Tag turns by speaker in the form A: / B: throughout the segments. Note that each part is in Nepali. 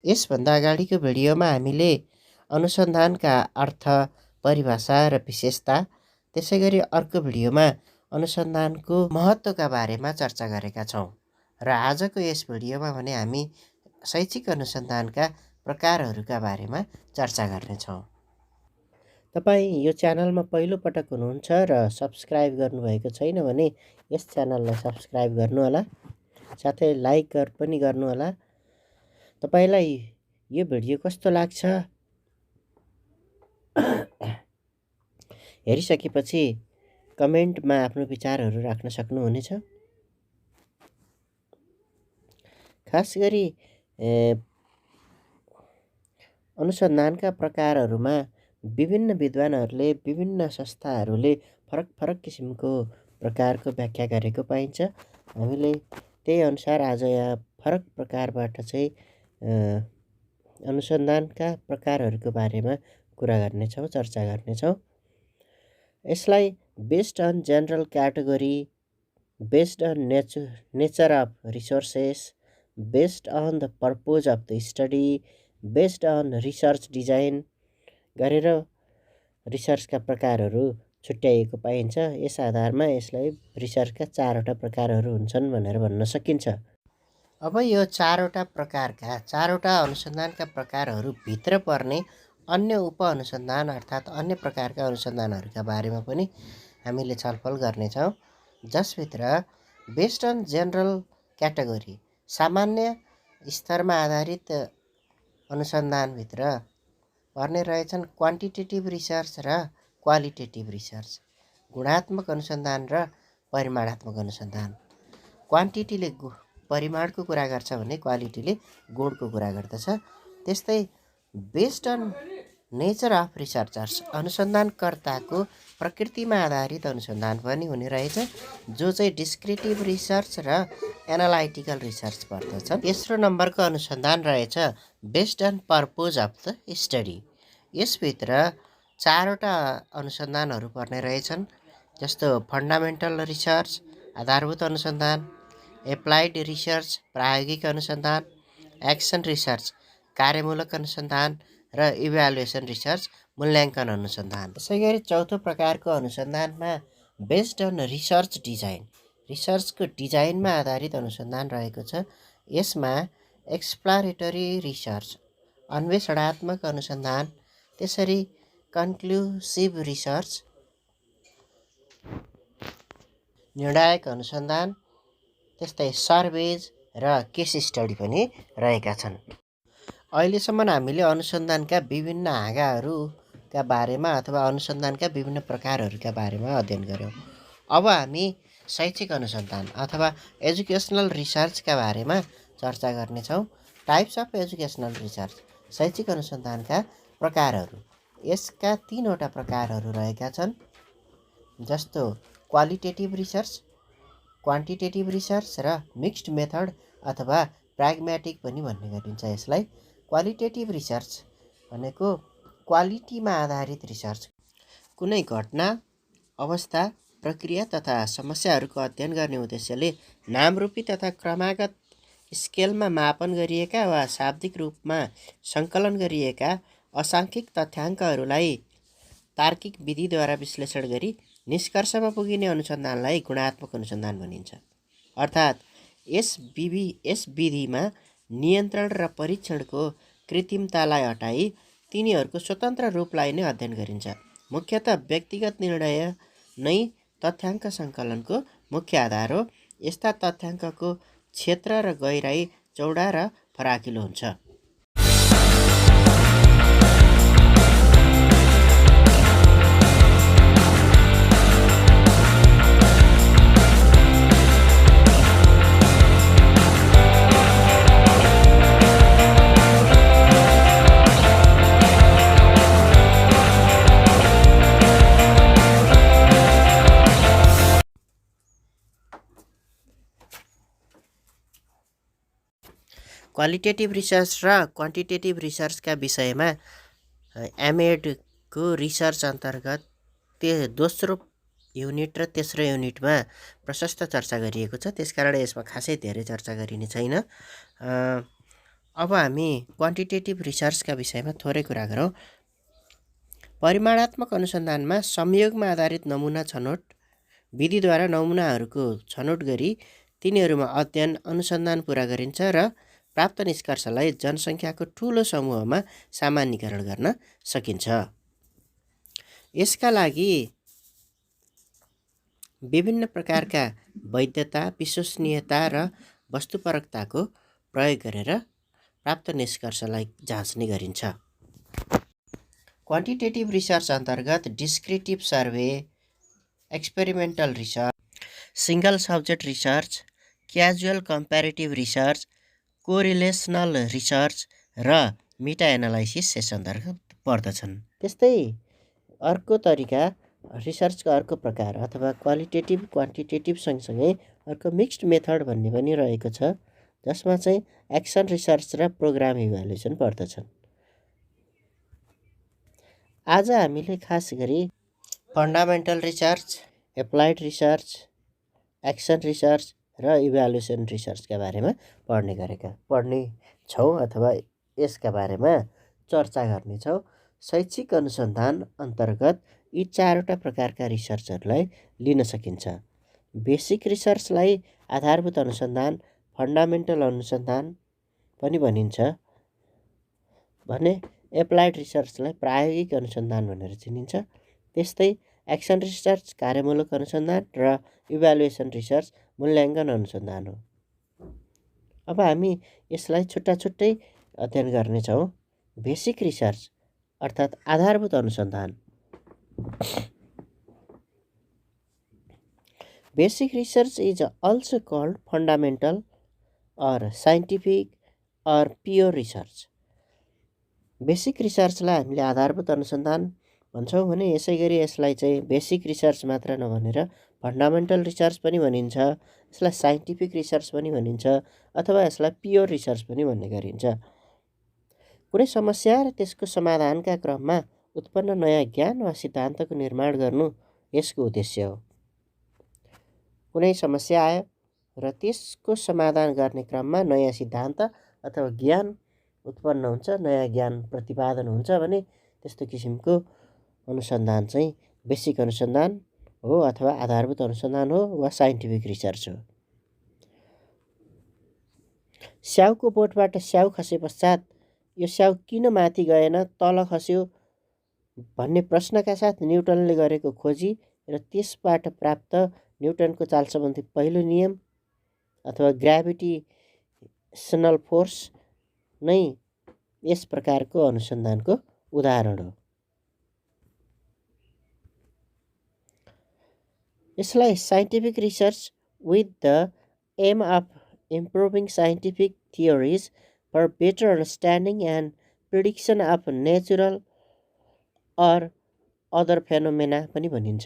A: यसभन्दा अगाडिको भिडियोमा हामीले अनुसन्धानका अर्थ, परिभाषा र विशेषता, त्यसैगरी अर्को भिडियोमा अनुसन्धानको महत्त्वका बारेमा चर्चा गरेका छौँ। र आजको यस भिडियोमा भने हामी शैक्षिक अनुसन्धानका प्रकारहरूका बारेमा चर्चा गर्नेछौँ। तपाईँ यो च्यानलमा पहिलोपटक हुनुहुन्छ र सब्सक्राइब गर्नुभएको छैन भने यस च्यानललाई सब्सक्राइब गर्नुहोला, साथै लाइक पनि गर्नुहोला। तपाईलाई यो भिडियो कस्तो लाग्छ हेरिसकेपछि कमेन्टमा आफ्नो विचारहरू राख्न सक्नुहुनेछ। खास गरी अनुसन्धानका प्रकारहरूमा विभिन्न विद्वानहरूले, विभिन्न संस्थाहरूले फरक फरक किसिमको प्रकारको व्याख्या गरेको पाइन्छ। हामीले त्यही अनुसार आज यहाँ फरक प्रकारबाट चाहिँ अनुसन्धानका प्रकारहरूको बारेमा कुरा गर्नेछौँ, चर्चा गर्नेछौँ। यसलाई based on general category, based on nature of resources, based on the purpose of the study, based on research design गरेर रिसर्चका प्रकारहरू छुट्याइएको पाइन्छ। यस आधारमा यसलाई रिसर्चका 4वटा प्रकारहरू हुन्छन् भनेर भन्न सकिन्छ। अब यो 4वटा प्रकारका 4वटा अनुसन्धानका प्रकारहरूभित्र पर्ने अन्य उपअनुसन्धान अर्थात् अन्य प्रकारका अनुसन्धानहरूका बारेमा पनि हामीले छलफल गर्नेछौँ। जसभित्र बेस्ड अन जेनरल क्याटेगोरी, सामान्य स्तरमा आधारित अनुसन्धानभित्र पर्ने रहेछन् क्वान्टिटेटिभ रिसर्च र क्वालिटेटिभ रिसर्च, गुणात्मक अनुसन्धान र परिमाणात्मक अनुसन्धान। क्वान्टिटीले परिमाणको कुरा गर्छ भने क्वालिटीले गुणको कुरा गर्दछ। त्यस्तै based on nature of researchers, अनुसन्धानकर्ताको प्रकृतिमा आधारित अनुसन्धान पनि हुने रहेछ, जो चाहिँ डिस्क्रिप्टिभ रिसर्च र एनालाइटिकल रिसर्च पर्दछ। तेस्रो नम्बरको अनुसन्धान रहेछ based on purpose of the study. यसभित्र 4वटा अनुसन्धानहरू पर्ने रहेछन्, जस्तो फन्डामेन्टल रिसर्च, आधारभूत अनुसन्धान, एप्लाइड रिसर्च, प्रायोगिक अनुसन्धान, एक्सन रिसर्च, कार्यमूलक अनुसन्धान र इभ्यालुएसन रिसर्च, मूल्याङ्कन अनुसन्धान। त्यसैगरी चौथो प्रकारको अनुसन्धानमा बेस्ड अन रिसर्च डिजाइन, रिसर्चको डिजाइनमा आधारित अनुसन्धान रहेको छ। यसमा एक्सप्लोरेटरी रिसर्च, अन्वेषणात्मक अनुसन्धान, त्यसरी कन्क्लुसिभ रिसर्च, निर्णायक अनुसन्धान, त्यस्तै सर्वेज र केस स्टडी पनि रहेका छन्। अहिलेसम्म हामीले अनुसन्धानका विभिन्न हाँगाहरूका बारेमा अथवा अनुसन्धानका विभिन्न प्रकारहरूका बारेमा अध्ययन गऱ्यौँ। अब हामी शैक्षिक अनुसन्धान अथवा एजुकेसनल रिसर्चका बारेमा चर्चा गर्नेछौँ। टाइप्स अफ एजुकेसनल रिसर्च, शैक्षिक अनुसन्धानका प्रकारहरू। यसका 3वटा प्रकारहरू रहेका छन्, जस्तो क्वालिटेटिभ रिसर्च, क्वान्टिटेटिभ रिसर्च र मिक्स्ड मेथड अथवा प्राग्मेटिक पनि भन्ने गरिन्छ यसलाई। क्वालिटेटिभ रिसर्च भनेको क्वालिटीमा आधारित रिसर्च, कुनै घटना, अवस्था, प्रक्रिया तथा समस्याहरूको अध्ययन गर्ने उद्देश्यले नामरूपी तथा क्रमागत स्केलमा मापन गरिएका वा शाब्दिक रूपमा सङ्कलन गरिएका असाङ्ख्यिक तथ्याङ्कहरूलाई तार्किक विधिद्वारा विश्लेषण गरी निष्कर्षमा पुगिने अनुसन्धानलाई गुणात्मक अनुसन्धान भनिन्छ। अर्थात् यस विधिमा नियन्त्रण र परीक्षणको कृत्रिमतालाई हटाई तिनीहरूको स्वतन्त्र रूपलाई नै अध्ययन गरिन्छ। मुख्यतः व्यक्तिगत निर्णय नै तथ्याङ्क सङ्कलनको मुख्य आधार हो। यस्ता तथ्याङ्कको क्षेत्र र गहिराई चौडा र फराकिलो हुन्छ। क्वालिटेटिभ रिसर्च र क्वान्टिटेटिभ रिसर्चका विषयमा एमएडको रिसर्च अन्तर्गत दोस्रो युनिट र तेस्रो युनिटमा प्रशस्त चर्चा गरिएको छ। त्यसकारण यसमा खासै धेरै चर्चा गरिने छैन। अब हामी क्वान्टिटेटिभ रिसर्चका विषयमा थोरै कुरा गरौँ। परिमाणात्मक अनुसन्धानमा संयोगमा आधारित नमुना छनौट विधिद्वारा नमुनाहरूको छनौट गरी तिनीहरूमा अध्ययन अनुसन्धान पुरा गरिन्छ र प्राप्त निष्कर्षलाई जनसङ्ख्याको ठुलो समूहमा सामान्यीकरण गर्न सकिन्छ। यसका लागि विभिन्न प्रकारका वैधता, विश्वसनीयता र वस्तुपरकताको प्रयोग गरेर प्राप्त निष्कर्षलाई जाँच्ने गरिन्छ। क्वान्टिटेटिभ रिसर्च अन्तर्गत descriptive survey, experimental research, single subject research, causal comparative research, correlational research र मेटा एनालाइसिस यस अन्तर्गत पर्दछन्। त्यस्तै अर्को तरिका रिसर्चको अर्को प्रकार अथवा क्वालिटेटिभ क्वान्टिटेटिभ सँगसँगै अर्को मिक्स्ड मेथड भन्ने पनि रहेको छ, जसमा चाहिँ एक्सन रिसर्च र प्रोग्राम इभ्यालुएसन पर्दछन्। आज हामीले खास गरी fundamental research, applied research, action research र इभ्यालुएसन रिसर्चका बारेमा पढ्नेछौँ अथवा यसका बारेमा चर्चा गर्नेछौँ। शैक्षिक अनुसन्धान अन्तर्गत यी चारवटा प्रकारका रिसर्चहरूलाई लिन सकिन्छ। बेसिक रिसर्चलाई आधारभूत अनुसन्धान, फन्डामेन्टल अनुसन्धान पनि भनिन्छ भने एप्लाइड रिसर्चलाई प्रायोगिक अनुसन्धान भनेर चिनिन्छ। त्यस्तै एक्सन रिसर्च कार्यमूलक अनुसन्धान र इभ्यालुएसन रिसर्च मूल्याङ्कन अनुसन्धान हो। अब हामी यसलाई छुट्टा छुट्टै अध्ययन गर्नेछौँ। बेसिक रिसर्च अर्थात् आधारभूत अनुसन्धान। Basic research is also called fundamental or scientific or pure research. Basic रिसर्चलाई हामीले आधारभूत अनुसन्धान भन्छौँ भने यसै गरी यसलाई चाहिँ बेसिक रिसर्च मात्र नभनेर फन्डामेन्टल रिसर्च पनि भनिन्छ, यसलाई साइन्टिफिक रिसर्च पनि भनिन्छ अथवा यसलाई प्योर रिसर्च पनि भन्ने गरिन्छ। कुनै समस्या र त्यसको समाधानका क्रममा उत्पन्न नयाँ ज्ञान वा सिद्धान्तको निर्माण गर्नु यसको उद्देश्य हो। कुनै समस्या आयो र त्यसको समाधान गर्ने क्रममा नयाँ सिद्धान्त अथवा ज्ञान उत्पन्न हुन्छ, नयाँ ज्ञान प्रतिपादन हुन्छ भने त्यस्तो किसिमको अनुसन्धान चाहिँ बेसिक अनुसन्धान हो अथवा आधारभूत अनुसन्धान हो वा साइन्टिफिक रिसर्च हो। स्याउको बोटबाट स्याउ खसे पश्चात यो स्याउ किन माथि गएन, तल खस्यो भन्ने प्रश्नका साथ न्युटनले गरेको खोजी र त्यसबाट प्राप्त न्युटनको चालसम्बन्धी पहिलो नियम अथवा ग्राभिटेसनल फोर्स नै यस प्रकारको अनुसन्धानको उदाहरण हो। यसलाई scientific research with the aim of improving scientific theories for better understanding and prediction of natural or other phenomena पनि भनिन्छ।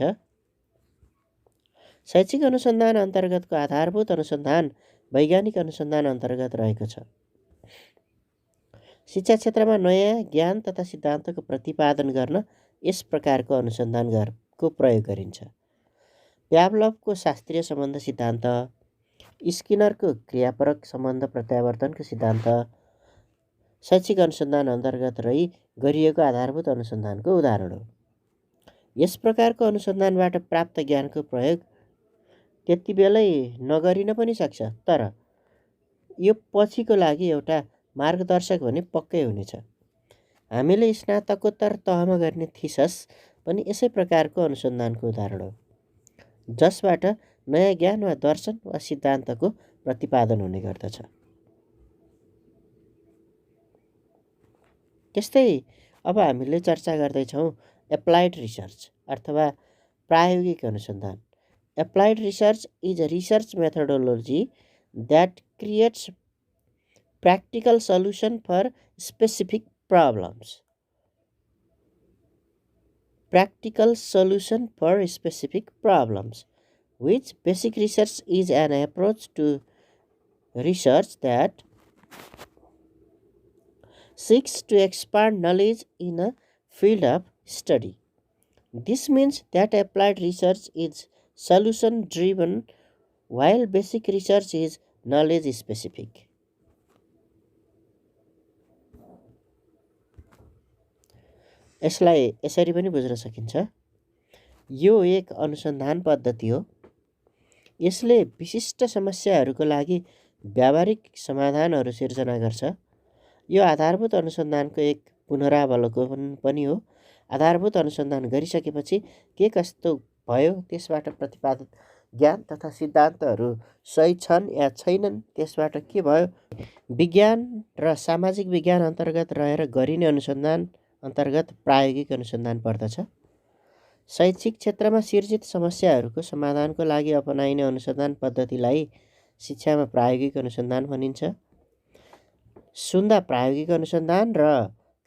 A: शैक्षिक अनुसन्धान अन्तर्गतको आधारभूत अनुसन्धान वैज्ञानिक अनुसन्धान अन्तर्गत रहेको छ। शिक्षा क्षेत्रमा नयाँ ज्ञान तथा सिद्धान्तको प्रतिपादन गर्न यस प्रकारको अनुसन्धानको प्रयोग गरिन्छ। प्याभलोभको शास्त्रीय सम्बन्ध सिद्धान्त, स्किनरको क्रियापरक सम्बन्ध प्रत्यावर्तनको सिद्धान्त शैक्षिक अनुसन्धान अन्तर्गत रही गरिएको आधारभूत अनुसन्धानको उदाहरण हो। यस प्रकारको अनुसन्धानबाट प्राप्त ज्ञानको प्रयोग त्यति बेलै नगरिन पनि सक्छ, तर यो पछिको लागि एउटा मार्गदर्शक भने पक्कै हुनेछ। हामीले स्नातकोत्तर तहमा गर्ने थिसस पनि यसै प्रकारको अनुसन्धानको उदाहरण हो, जसबाट नयाँ ज्ञान वा दर्शन वा सिद्धान्तको प्रतिपादन हुने गर्दछ। त्यस्तै अब हामीले चर्चा गर्दैछौँ एप्लाइड रिसर्च अथवा प्रायोगिक अनुसन्धान। Applied research is a research methodology that creates practical solution for specific problems. Practical solution for specific problems, which basic research is an approach to research that seeks to expand knowledge in a field of study. This means that applied research is solution driven while basic research is knowledge specific. यसलाई यसरी पनि बुझ्न सकिन्छ। यो एक अनुसन्धान पद्धति हो। यसले विशिष्ट समस्याहरूको लागि व्यावहारिक समाधानहरू सिर्जना गर्छ। यो आधारभूत अनुसन्धानको एक पुनरावलोकन पनि हो। आधारभूत अनुसन्धान गरिसकेपछि के कस्तो भयो, त्यसबाट प्रतिपादित ज्ञान तथा सिद्धान्तहरू सही छन् या छैनन्, त्यसबाट के भयो, विज्ञान र सामाजिक विज्ञान अन्तर्गत रहेर गरिने अनुसन्धान अन्तर्गत प्रायोगिक अनुसन्धान पर्दछ। शैक्षिक क्षेत्रमा सिर्जित समस्याहरूको समाधानको लागि अपनाइने अनुसन्धान पद्धतिलाई शिक्षामा प्रायोगिक अनुसन्धान भनिन्छ। सुन्दा प्रायोगिक अनुसन्धान र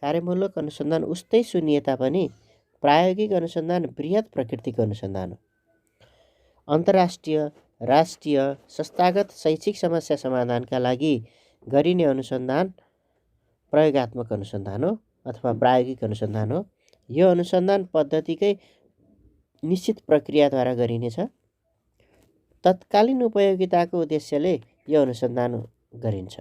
A: कार्यमूलक अनुसन्धान उस्तै सुनिए तापनि प्रायोगिक अनुसन्धान बृहत प्रकृतिको अनुसन्धान हो। अन्तर्राष्ट्रिय, राष्ट्रिय, संस्थागत शैक्षिक समस्या समाधानका लागि गरिने अनुसन्धान प्रयोगात्मक अनुसन्धान हो अथवा प्रायोगिक अनुसन्धान हो। यो अनुसन्धान पद्धतिकै निश्चित प्रक्रियाद्वारा गरिनेछ। तत्कालीन उपयोगिताको उद्देश्यले यो अनुसन्धान गरिन्छ।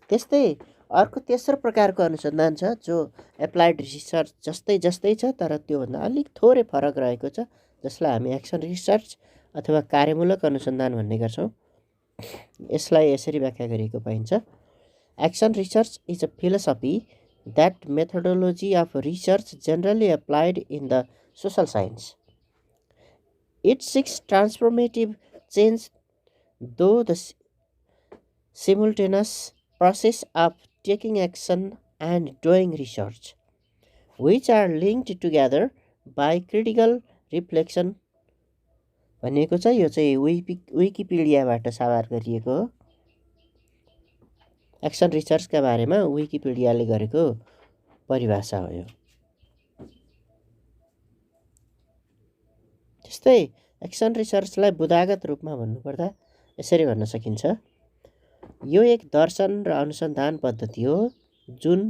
A: त्यस्तै अर्को तेस्रो प्रकारको अनुसन्धान छ जो एप्लाइड रिसर्च जस्तै छ, तर त्योभन्दा अलिक थोरै फरक रहेको छ, जसलाई हामी एक्सन रिसर्च अथवा कार्यमूलक अनुसन्धान भन्ने गर्छौँ। यसलाई यसरी व्याख्या गरिएको पाइन्छ। Action research is a philosophy that methodology of research generally applied in the social science. It seeks transformative change through the simultaneous process of taking action and doing research, which are linked together by critical reflection भनेको छ। यो चाहिँ विकिपीडियाबाट साभार गरिएको हो। एक्सन रिसर्चका बारेमा विकिपीडियाले गरेको परिभाषा हो यो। त्यस्तै एक्सन रिसर्चलाई बुदागत रूपमा भन्नुपर्दा यसरी भन्न सकिन्छ। यो एक दर्शन र अनुसन्धान पद्धति हो जुन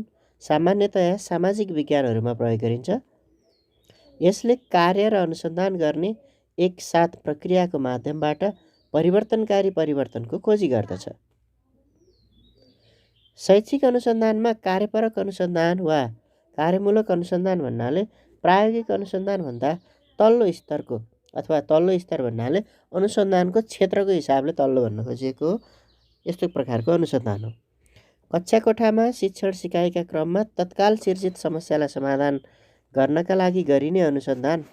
A: सामान्यतया सामाजिक विज्ञानहरूमा प्रयोग गरिन्छ। यसले कार्य र अनुसन्धान गर्ने एक साथ प्रक्रियाको माध्यमबाट परिवर्तनकारी परिवर्तनको खोजी गर्दछ। शैक्षिक अनुसन्धानमा कार्यपरक अनुसन्धान वा कार्यमूलक अनुसन्धान भन्नाले प्रायोगिक अनुसन्धान भन्दा तल्लो स्तरको अथवा तल्लो स्तर भन्नाले अनुसन्धानको क्षेत्रको हिसाबले तल्लो भन्न खोजिएको हो। यस्तो प्रकारको अनुसन्धान हो। कक्षा कोठामा शिक्षण सिकाइका क्रममा तत्काल सिर्जित समस्यालाई समाधान गर्नका लागि गरिने अनुसन्धान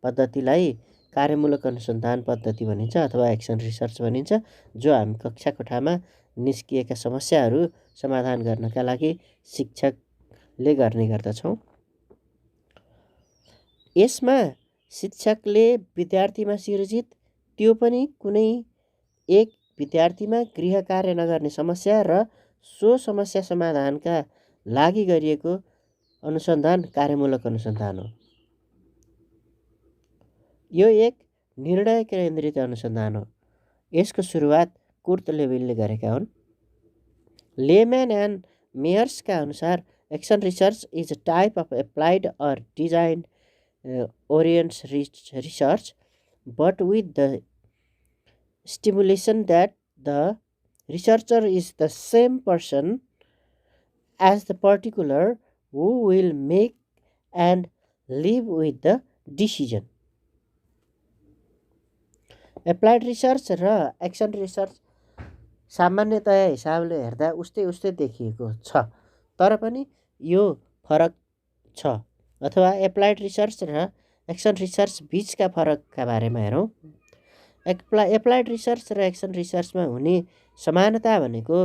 A: पद्धतिलाई कार्यमूलक अनुसन्धान पद्धति भनिन्छ अथवा एक्सन रिसर्च भनिन्छ, जो हामी कक्षा कोठामा निस्किएका समस्याहरू समाधान गर्नका लागि शिक्षकले गर्ने गर्दछौँ। यसमा शिक्षकले विद्यार्थीमा सिर्जित, त्यो पनि कुनै एक विद्यार्थीमा गृह कार्य नगर्ने समस्या र सो समस्या समाधानका लागि गरिएको अनुसन्धान कार्यमूलक अनुसन्धान हो। यो एक निर्णय केन्द्रित अनुसन्धान हो। यसको सुरुवात कुर्ट लेविलले गरेका हुन्। लेम्यान एन्ड मेयर्सका अनुसार action research is a type of applied or design oriented research, but with the stimulation that the researcher is the same person as the particular who will make and live with the decision. Applied research र एक्सन रिसर्च सामान्यतया हिसाबले हेर्दा उस्तै देखिएको छ, तर पनि यो फरक छ। अथवा एप्लाइड रिसर्च र एक्सन रिसर्च बिचका फरकका बारेमा हेरौँ। एप्लाइड रिसर्च र एक्सन रिसर्चमा हुने समानता भनेको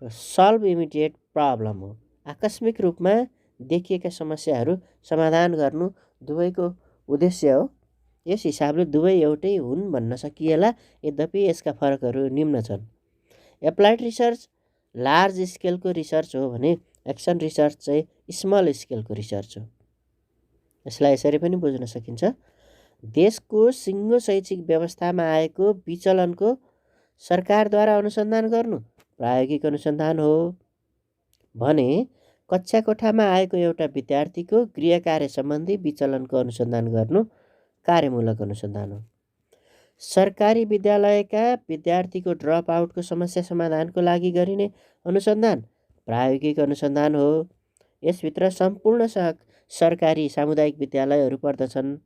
A: सल्भ इमिडिएट प्रब्लम हो। आकस्मिक रूपमा देखिएका समस्याहरू समाधान गर्नु दुवैको उद्देश्य हो। यस हिसाबले दुवै एउटै हुन् भन्न सकिएला, यद्यपि यसका फरकहरू निम्न छन्। एप्लाइड रिसर्च लार्ज स्केलको रिसर्च हो भने एक्सन रिसर्च चाहिँ स्मल स्केलको रिसर्च हो। यसलाई यसरी पनि बुझ्न सकिन्छ। देशको सिङ्गो शैक्षिक व्यवस्थामा आएको विचलनको सरकारद्वारा अनुसन्धान गर्नु प्रायोगिक अनुसन्धान हो भने कक्षा कोठामा आएको एउटा विद्यार्थीको गृह कार्य सम्बन्धी विचलनको अनुसन्धान गर्नु कार्यमूलक अनुसन्धान हो। सरकारी विद्यालयका विद्यार्थीको ड्रप आउटको समस्या समाधानको लागि गरिने अनुसन्धान प्रायोगिक अनुसन्धान हो। यसभित्र सम्पूर्ण सरकारी सामुदायिक विद्यालयहरू पर्दछन्।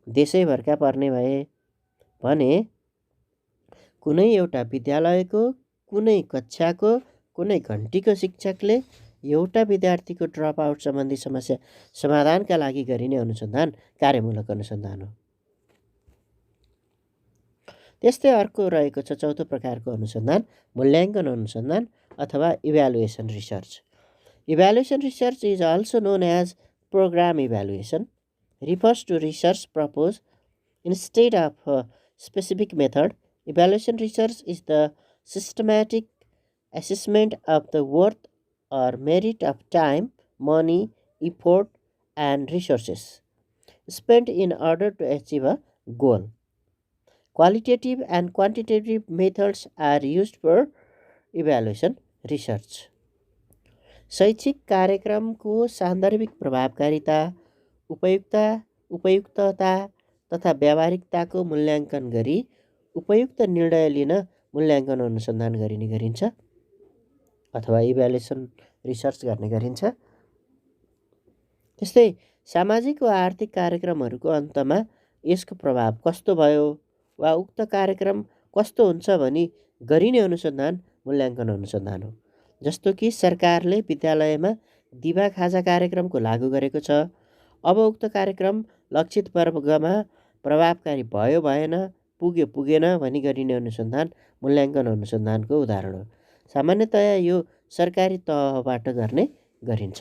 A: देशैभरका पर्ने भए भने कुनै एउटा विद्यालयको कुनै कक्षाको कुनै घन्टीको शिक्षकले एउटा विद्यार्थीको ड्रप आउट सम्बन्धी समस्या समाधानका लागि गरिने अनुसन्धान कार्यमूलक अनुसन्धान हो। त्यस्तै अर्को रहेको छ चौथो प्रकारको अनुसन्धान मूल्याङ्कन अनुसन्धान अथवा evaluation research. Evaluation research is also known as programme evaluation, refers to research proposed instead of a specific method. Evaluation research is the systematic assessment of the worth or merit of time, money, effort, and resources spent in order to achieve a goal. Qualitative and quantitative methods are used for evaluation research. शैक्षिक कार्यक्रमको सान्दर्भिक प्रभावकारिता, उपयुक्तता तथा व्यावहारिकताको मूल्याङ्कन गरी उपयुक्त निर्णय लिन मूल्याङ्कन अनुसन्धान गरिन्छ अथवा इभ्यालुएसन रिसर्च गर्ने गरिन्छ। त्यस्तै सामाजिक वा आर्थिक कार्यक्रमहरूको अन्तमा यसको प्रभाव कस्तो भयो वा उक्त कार्यक्रम कस्तो हुन्छ भनी गरिने अनुसन्धान मूल्याङ्कन अनुसन्धान हो। जस्तो कि सरकारले विद्यालयमा दिवा खाजा कार्यक्रमको लागू गरेको छ, अब उक्त कार्यक्रम लक्षित वर्गमा प्रभावकारी भयो भएन, पुग्यो पुगेन भनी गरिने अनुसन्धान मूल्याङ्कन अनुसन्धानको उदाहरण हो। सामान्यतया यो सरकारी तहबाट गर्ने गरिन्छ।